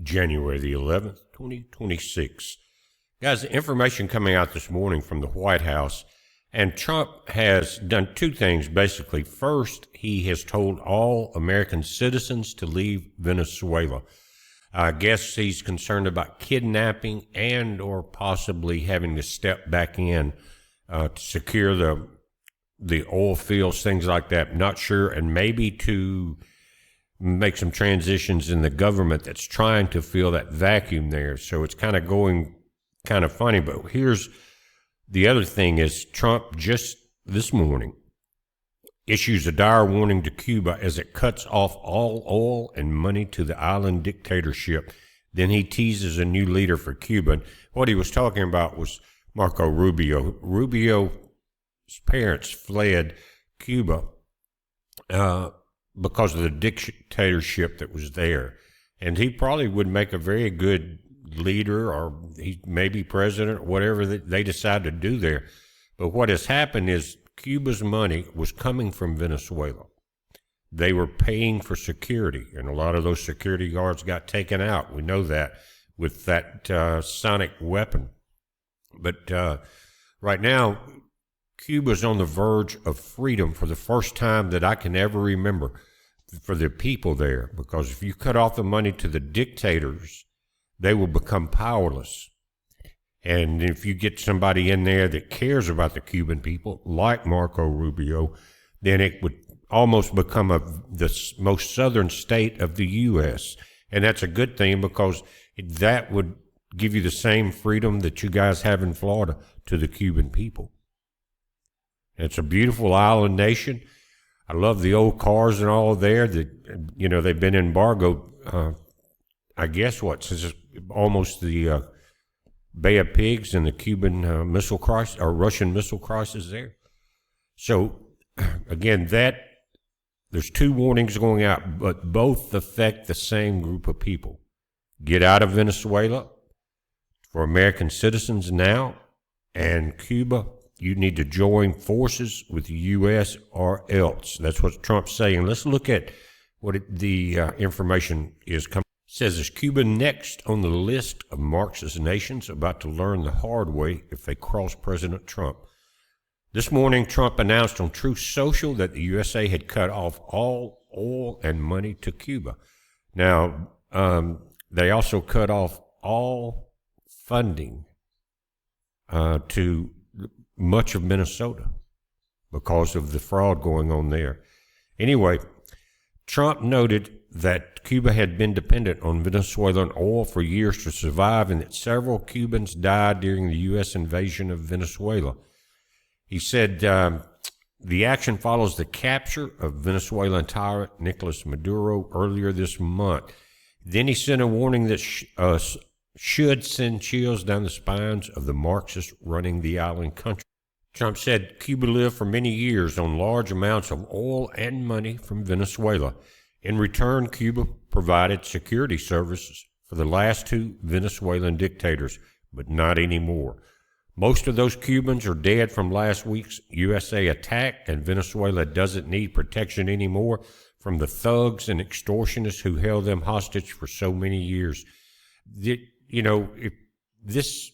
January the 11th, 2026. Guys, information coming out this morning from the White House, and Trump has done two things basically. First, he has told all American citizens to leave Venezuela. I guess he's concerned about kidnapping and or possibly having to step back in to secure the oil fields, things like that. Not sure, and maybe to make some transitions in the government that's trying to fill that vacuum there. So it's kind of going kind of funny. But here's the other thing is Trump just this morning issues a dire warning to Cuba as it cuts off all oil and money to the island dictatorship. Then he teases a new leader for Cuba. And what he was talking about was Marco Rubio. Rubio's parents fled Cuba because of the dictatorship that was there. And he probably would make a very good leader, or he may be president, or whatever they decide to do there. But what has happened is Cuba's money was coming from Venezuela. They were paying for security, and a lot of those security guards got taken out. We know that with that sonic weapon. But right now, Cuba's on the verge of freedom for the first time that I can ever remember for the people there, because if you cut off the money to the dictators, they will become powerless. And if you get somebody in there that cares about the Cuban people, like Marco Rubio, then it would almost become the most southern state of the U.S. And that's a good thing, because that would give you the same freedom that you guys have in Florida to the Cuban people. It's a beautiful island nation. I love the old cars and all there. That, you know, they've been embargoed, I guess, since almost the Bay of Pigs and the Cuban missile crisis, or Russian missile crisis there. So, again, there's two warnings going out, but both affect the same group of people. Get out of Venezuela for American citizens now, and Cuba, you need to join forces with the U.S. or else. That's what Trump's saying. Let's look at what the information is coming. It says, is Cuba next on the list of Marxist nations about to learn the hard way if they cross President Trump? This morning, Trump announced on Truth Social that the USA had cut off all oil and money to Cuba. Now, they also cut off all funding to much of Minnesota because of the fraud going on there. Anyway, Trump noted that Cuba had been dependent on Venezuelan oil for years to survive, and that several Cubans died during the U.S. invasion of Venezuela. He said the action follows the capture of Venezuelan tyrant Nicolas Maduro earlier this month. Then he sent a warning that should send chills down the spines of the Marxists running the island country. Trump said Cuba lived for many years on large amounts of oil and money from Venezuela. In return, Cuba provided security services for the last two Venezuelan dictators, but not anymore. Most of those Cubans are dead from last week's USA attack, and Venezuela doesn't need protection anymore from the thugs and extortionists who held them hostage for so many years. You know, if this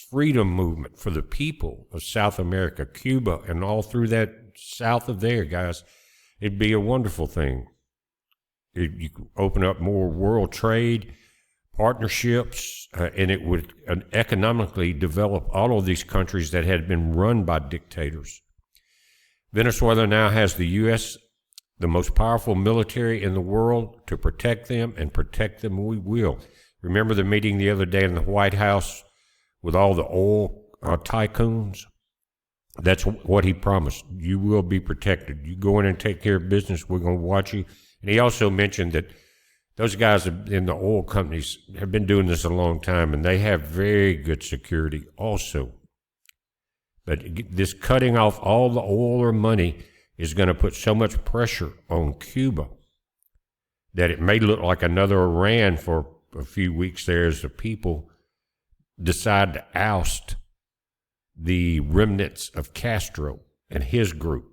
freedom movement for the people of South America, Cuba, and all through that south of there, guys, it'd be a wonderful thing. You could open up more world trade, partnerships, and it would economically develop all of these countries that had been run by dictators. Venezuela now has the U.S., the most powerful military in the world, to protect them, and protect them we will. Remember the meeting the other day in the White House with all the oil tycoons? That's what he promised. You will be protected. You go in and take care of business. We're going to watch you. And he also mentioned that those guys in the oil companies have been doing this a long time, and they have very good security also. But this cutting off all the oil or money is going to put so much pressure on Cuba that it may look like another Iran for a few weeks there as the people decide to oust the remnants of Castro and his group.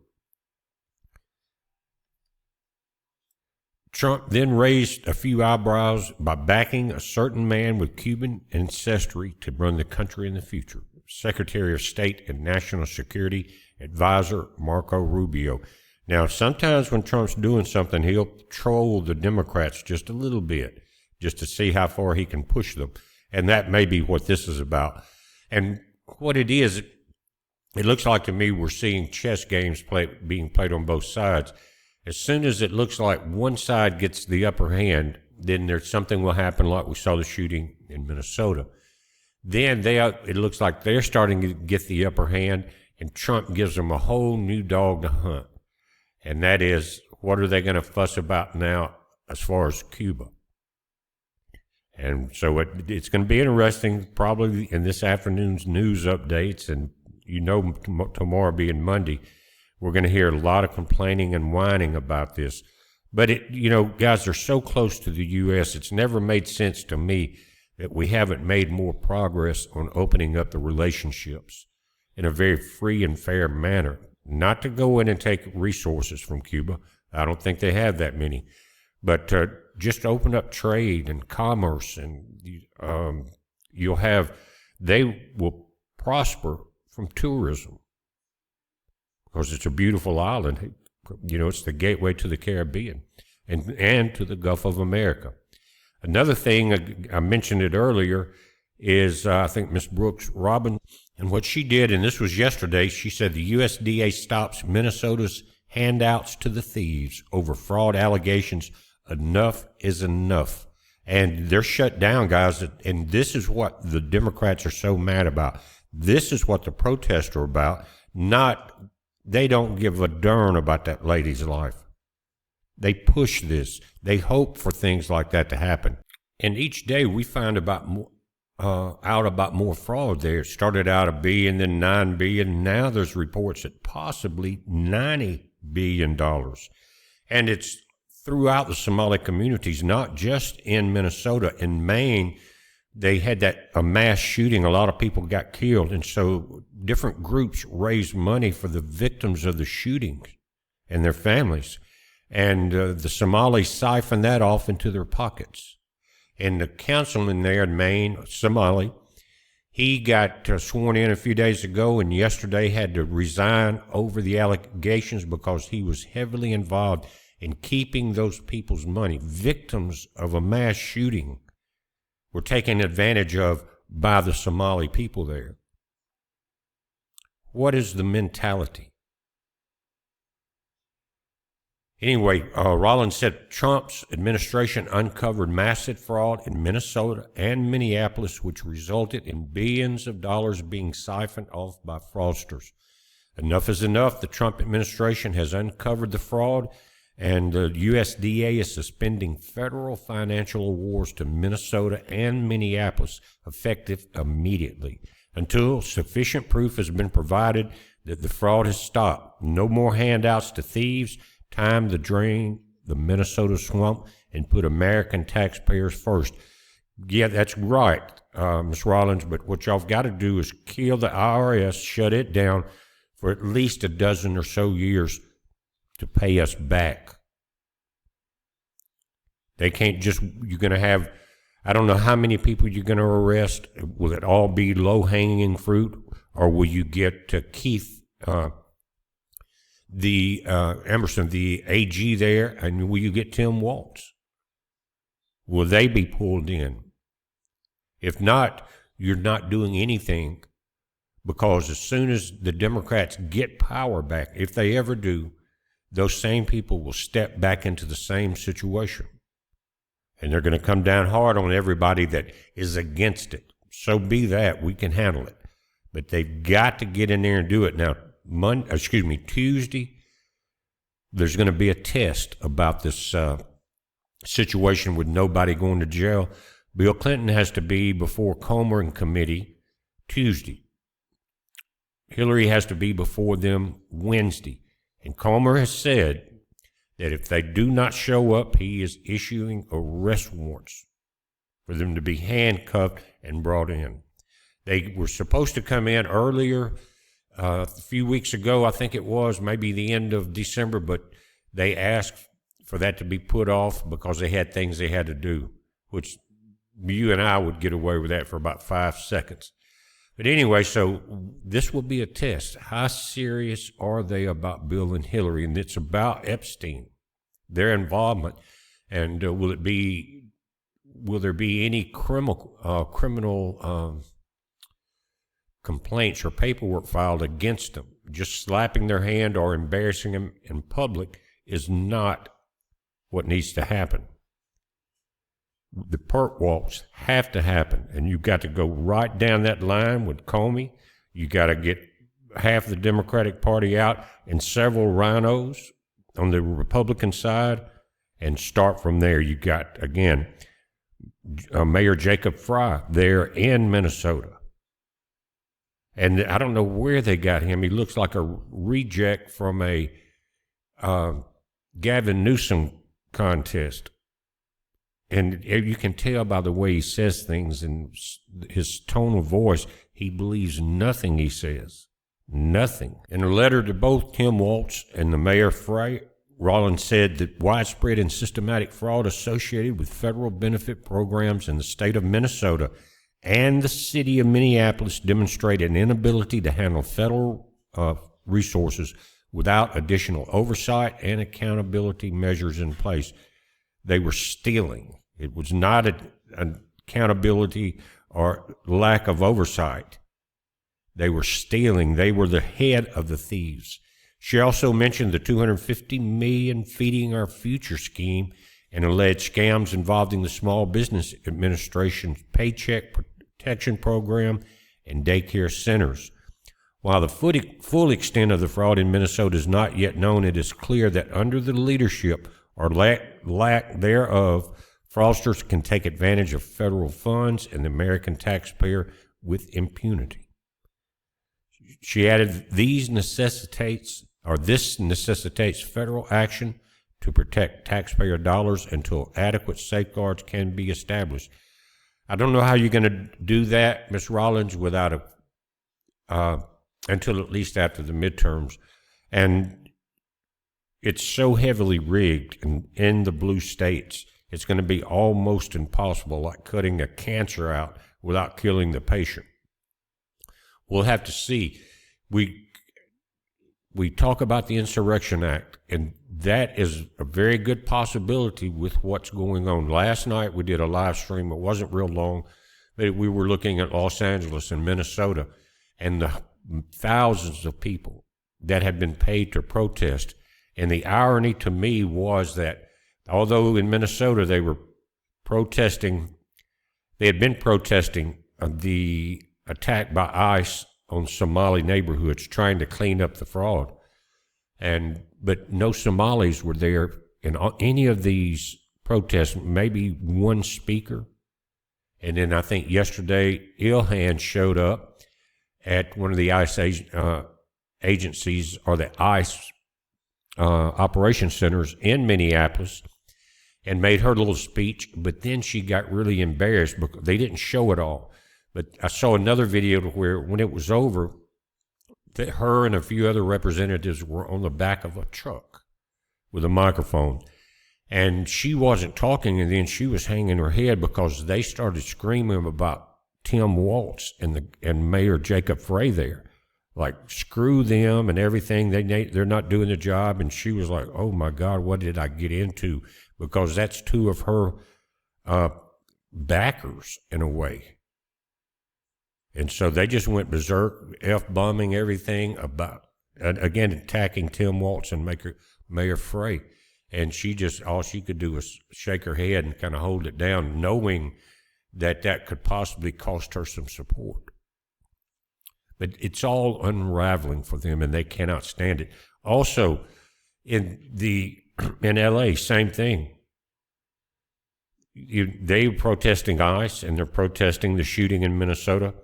Trump then raised a few eyebrows by backing a certain man with Cuban ancestry to run the country in the future, Secretary of State and National Security Advisor Marco Rubio. Now, sometimes when Trump's doing something, he'll troll the Democrats just a little bit, just to see how far he can push them. And that may be what this is about. And what it is, it looks like to me we're seeing chess games being played on both sides. As soon as it looks like one side gets the upper hand, then there's something will happen like we saw the shooting in Minnesota. Then it looks like they're starting to get the upper hand, and Trump gives them a whole new dog to hunt. And that is, what are they going to fuss about now as far as Cuba? And so it's going to be interesting, probably in this afternoon's news updates, and tomorrow being Monday, we're going to hear a lot of complaining and whining about this. But guys, they're so close to the U.S., it's never made sense to me that we haven't made more progress on opening up the relationships in a very free and fair manner. Not to go in and take resources from Cuba. I don't think they have that many. But just open up trade and commerce, and they will prosper from tourism because it's a beautiful island. It's the gateway to the Caribbean and to the Gulf of America. Another thing, I mentioned it earlier, is I think Ms. Brooks Robin, and what she did, and this was yesterday, she said the USDA stops Minnesota's handouts to the thieves over fraud allegations. Enough is enough. And they're shut down, guys, and this is what the Democrats are so mad about. This is what the protests are about, they don't give a darn about that lady's life. They push this. They hope for things like that to happen. And each day we find out about more fraud there. It started out $1 billion, then $9 billion. Now there's reports that possibly $90 billion. And it's throughout the Somali communities, not just in Minnesota. In Maine, they had a mass shooting. A lot of people got killed. And so different groups raised money for the victims of the shootings and their families. And the Somalis siphoned that off into their pockets. And the councilman there in Maine, Somali, he got sworn in a few days ago and yesterday had to resign over the allegations because he was heavily involved in keeping those people's money. Victims of a mass shooting were taken advantage of by the Somali people there. What is the mentality? Anyway, Rollins said Trump's administration uncovered massive fraud in Minnesota and Minneapolis, which resulted in billions of dollars being siphoned off by fraudsters. Enough is enough. The Trump administration has uncovered the fraud, and the USDA is suspending federal financial awards to Minnesota and Minneapolis, effective immediately, until sufficient proof has been provided that the fraud has stopped. No more handouts to thieves. Time to drain the Minnesota swamp and put American taxpayers first. Yeah, that's right, Ms. Rollins, but what y'all got to do is kill the IRS, shut it down for at least a dozen or so years to pay us back. They can't you're going to have, I don't know how many people you're going to arrest. Will it all be low-hanging fruit, or will you get Keith Emerson, the AG there, and will you get Tim Walz? Will they be pulled in? If not, you're not doing anything, because as soon as the Democrats get power back, if they ever do, those same people will step back into the same situation. And they're going to come down hard on everybody that is against it. So be that. We can handle it. But they've got to get in there and do it. Now, Tuesday, there's going to be a test about this situation with nobody going to jail. Bill Clinton has to be before Comer and committee Tuesday. Hillary has to be before them Wednesday. And Comer has said that if they do not show up, he is issuing arrest warrants for them to be handcuffed and brought in. They were supposed to come in earlier, a few weeks ago, I think it was, maybe the end of December, but they asked for that to be put off because they had things they had to do, which you and I would get away with that for about 5 seconds. But anyway, so this will be a test. How serious are they about Bill and Hillary? And it's about Epstein, their involvement. And will there be any criminal complaints or paperwork filed against them? Just slapping their hand or embarrassing them in public is not what needs to happen. The perp walks have to happen, and you've got to go right down that line with Comey. You got to get half the Democratic Party out and several rhinos on the Republican side and start from there. You got, again, Mayor Jacob Fry there in Minnesota. And I don't know where they got him. He looks like a reject from a Gavin Newsom contest. And you can tell by the way he says things and his tone of voice, he believes nothing he says. Nothing. In a letter to both Tim Walz and the Mayor Fry, Rollins said that widespread and systematic fraud associated with federal benefit programs in the state of Minnesota and the city of Minneapolis demonstrate an inability to handle federal resources without additional oversight and accountability measures in place. They were stealing. It was not an accountability or lack of oversight. They were stealing. They were the head of the thieves. She also mentioned the $250 million Feeding Our Future scheme and alleged scams involving the Small Business Administration's Paycheck Protection Program and daycare centers. While the full extent of the fraud in Minnesota is not yet known, it is clear that under the leadership or lack thereof, fraudsters can take advantage of federal funds and the American taxpayer with impunity. She added, this necessitates federal action to protect taxpayer dollars until adequate safeguards can be established. I don't know how you're going to do that, Ms. Rollins, without until at least after the midterms. And it's so heavily rigged in the blue states, it's going to be almost impossible, like cutting a cancer out without killing the patient. We'll have to see. We talk about the Insurrection Act, and that is a very good possibility with what's going on. Last night we did a live stream. It wasn't real long, but we were looking at Los Angeles and Minnesota and the thousands of people that had been paid to protest. And the irony to me was that although in Minnesota they were protesting, they had been protesting the attack by ICE on Somali neighborhoods trying to clean up the fraud. But no Somalis were there in any of these protests, maybe one speaker. And then I think yesterday Ilhan showed up at one of the ICE agencies or the ICE operation centers in Minneapolis and made her little speech, but then she got really embarrassed because they didn't show it all. But I saw another video where when it was over, that her and a few other representatives were on the back of a truck with a microphone. And she wasn't talking, and then she was hanging her head because they started screaming about Tim Walz and Mayor Jacob Fry there. Like, screw them and everything. They're not doing the job. And she was like, oh, my God, what did I get into? Because that's two of her backers in a way. And so they just went berserk, F-bombing everything about, again, attacking Tim Walz and Mayor Fry. And all she could do was shake her head and kind of hold it down, knowing that that could possibly cost her some support. But it's all unraveling for them, and they cannot stand it. Also, in L.A., same thing. They were protesting ICE, and they're protesting the shooting in Minnesota,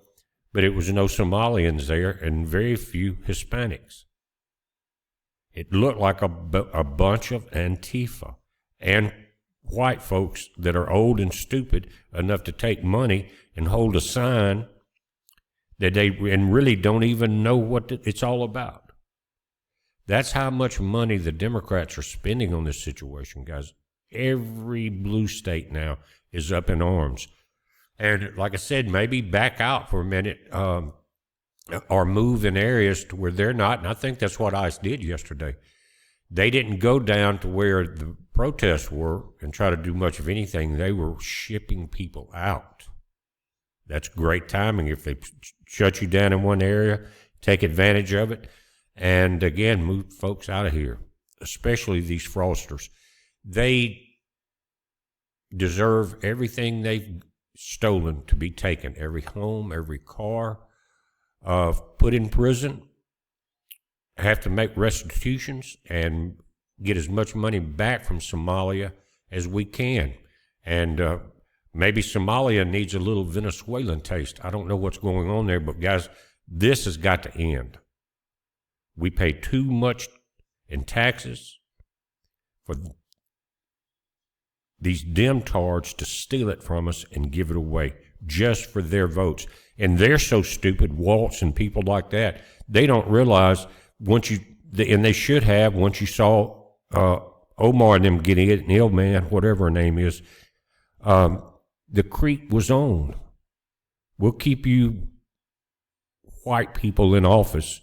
but it was no Somalians there and very few Hispanics. It looked like a bunch of Antifa and white folks that are old and stupid enough to take money and hold a sign that and really don't even know what it's all about. That's how much money the Democrats are spending on this situation, guys. Every blue state now is up in arms. And like I said, maybe back out for a minute or move in areas to where they're not. And I think that's what ICE did yesterday. They didn't go down to where the protests were and try to do much of anything. They were shipping people out. That's great timing. If they shut you down in one area, take advantage of it, and again, move folks out of here, especially these fraudsters. They deserve everything they've stolen to be taken, every home, every car, put in prison, have to make restitutions and get as much money back from Somalia as we can. And maybe Somalia needs a little Venezuelan taste. I don't know what's going on there, but guys, this has got to end. We pay too much in taxes for these demtards to steal it from us and give it away just for their votes. And they're so stupid, Waltz and people like that, they don't realize and they should have, once you saw Omar and them getting it, Neil Man, whatever her name is, the creep was on. We'll keep you white people in office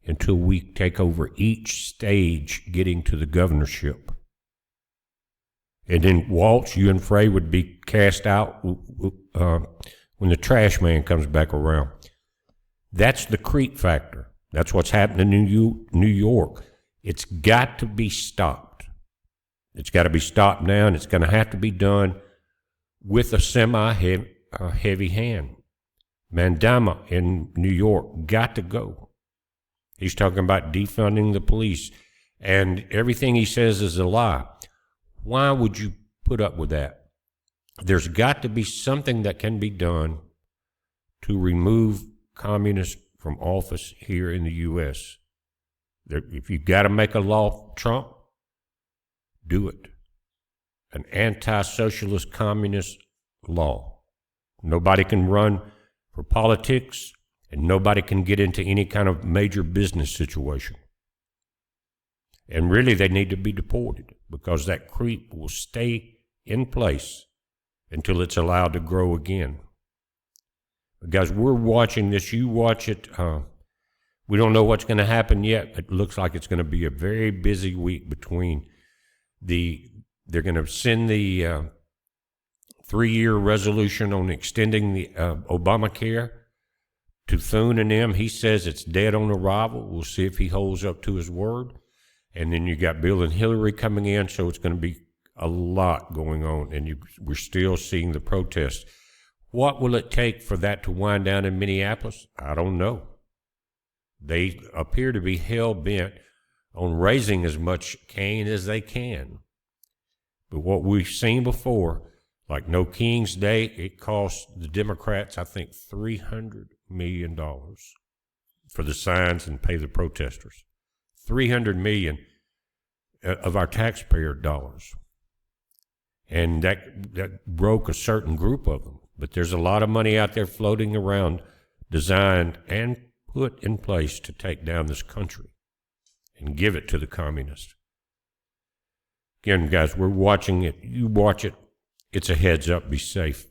until we take over each stage getting to the governorship. And then Waltz, you and Frey would be cast out when the trash man comes back around. That's the creep factor. That's what's happening in New York. It's got to be stopped. It's got to be stopped now, and it's going to have to be done with a semi-heavy hand. Mandama in New York got to go. He's talking about defunding the police, and everything he says is a lie. Why would you put up with that? There's got to be something that can be done to remove communists from office here in the U.S. If you've got to make a law, Trump, do it. An anti-socialist communist law. Nobody can run for politics, and nobody can get into any kind of major business situation. And really, they need to be deported because that creep will stay in place until it's allowed to grow again. Guys, we're watching this. You watch it. We don't know what's going to happen yet. It looks like it's going to be a very busy week between they're going to send the 3-year resolution on extending the Obamacare to Thune and them. He says it's dead on arrival. We'll see if he holds up to his word. And then you got Bill and Hillary coming in, so it's going to be a lot going on, and we're still seeing the protests. What will it take for that to wind down in Minneapolis? I don't know. They appear to be hell-bent on raising as much cane as they can. But what we've seen before, like No King's Day, it cost the Democrats, I think, $300 million for the signs and pay the protesters. $300 million of our taxpayer dollars. And that broke a certain group of them. But there's a lot of money out there floating around, designed and put in place to take down this country and give it to the communists. Again, guys, we're watching it. You watch it. It's a heads up. Be safe.